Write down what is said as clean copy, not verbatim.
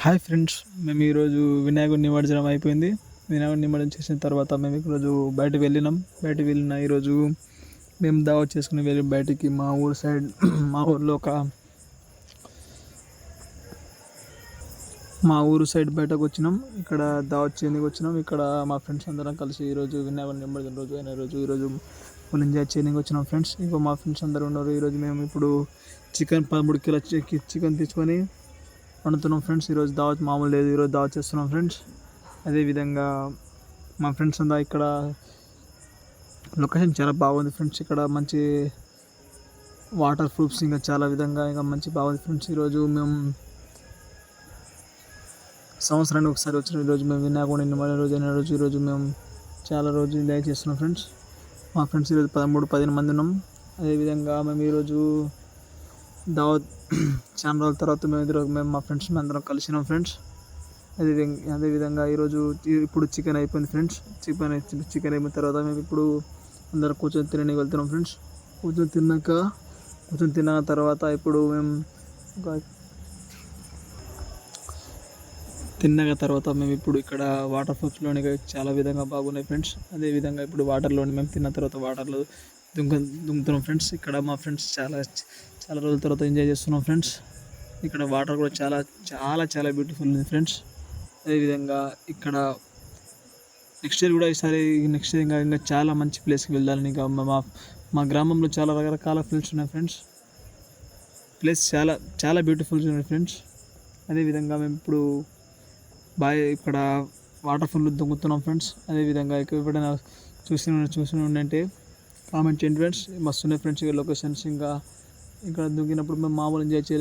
Hi friends, మేము ఈరోజు వినాయకుడి నిమజ్జనం అయిపోయింది. వినాయకుడి నిమజ్జనం చేసిన తర్వాత మేము ఈరోజు బయటకు వెళ్ళినాం. ఈరోజు మేము దావత్ చేసుకుని వెళ్ళి బయటికి మా ఊరు సైడ్ మా ఊర్లో మా ఊరు సైడ్ బయటకు వచ్చినాం. ఇక్కడ దావత్ చేయడానికి వచ్చినాం. ఇక్కడ మా ఫ్రెండ్స్ అందరం కలిసి ఈరోజు వినాయకుడి నిమజ్జనం రోజు అయిన ఈరోజు ఫుల్ ఎంజాయ్ చేయడానికి వచ్చినాం ఫ్రెండ్స్. ఇంకో మా ఫ్రెండ్స్ అందరూ ఉన్నారు. ఈరోజు మేము ఇప్పుడు 13 కిలో చికెన్ తెచ్చుకొని వండుతున్నాం ఫ్రెండ్స్. ఈరోజు దావత్ మామూలు లేదు, ఈరోజు దావత్ చేస్తున్నాం ఫ్రెండ్స్. అదేవిధంగా మా ఫ్రెండ్స్ అంతా ఇక్కడ లొకేషన్ చాలా బాగుంది ఫ్రెండ్స్. ఇక్కడ మంచి వాటర్ ప్రూఫ్స్ ఇంకా చాలా విధంగా ఇంకా మంచి బాగుంది ఫ్రెండ్స్. ఈరోజు మేము సంవత్సరానికి ఒకసారి వచ్చిన ఈరోజు మేము వినాయకుడి నిమజ్జనం రోజు అయిన ఈరోజు మేము చాలా రోజులు ఎంజాయ్ చేస్తున్నాం ఫ్రెండ్స్. మా ఫ్రెండ్స్ ఈరోజు 15 మంది ఉన్నాం. అదేవిధంగా మేము ఈరోజు దావత్ చాలా రోజుల తర్వాత మేము మా ఫ్రెండ్స్ అందరం కలిసినాం ఫ్రెండ్స్. అదేవిధంగా ఇప్పుడు చికెన్ అయిపోయింది ఫ్రెండ్స్. చికెన్ అయిపోయిన తర్వాత మేము ఇప్పుడు అందరం కూర్చొని తినడానికి వెళ్తున్నాం ఫ్రెండ్స్. కూర్చొని తిన్న తర్వాత ఇప్పుడు మేము ఇప్పుడు ఇక్కడ వాటర్ ఫాల్స్లోని చాలా విధంగా బాగున్నాయి ఫ్రెండ్స్. అదేవిధంగా ఇప్పుడు వాటర్లోని మేము తిన్న తర్వాత వాటర్లో దుంకుతున్నాం ఫ్రెండ్స్. ఇక్కడ మా ఫ్రెండ్స్ చాలా రోజుల తర్వాత ఎంజాయ్ చేస్తున్నాం ఫ్రెండ్స్. ఇక్కడ వాటర్ కూడా చాలా చాలా చాలా బ్యూటిఫుల్ ఉంది ఫ్రెండ్స్. అదేవిధంగా ఇక్కడ నెక్స్ట్ ఇయర్ ఇంకా చాలా మంచి ప్లేస్కి వెళ్ళాలని ఇంకా మా గ్రామంలో చాలా రకరకాల ప్లేస్ ఉన్నాయి ఫ్రెండ్స్. ప్లేస్ చాలా చాలా బ్యూటిఫుల్ ఉన్నాయి ఫ్రెండ్స్. అదేవిధంగా మేము ఇప్పుడు ఇక్కడ వాటర్ ఫాల్ దుంకుతున్నాం ఫ్రెండ్స్. అదేవిధంగా ఎప్పుడైనా చూసి ఉండంటే కామెంట్ చేయండి ఫ్రెండ్స్. మస్తు ఉన్నాయి ఫ్రెండ్స్ ఇక్కడ లొకేషన్స్. ఇంకా ఇక్కడ దుంకినప్పుడు మేము మామూలు ఎంజాయ్ చేయాలి.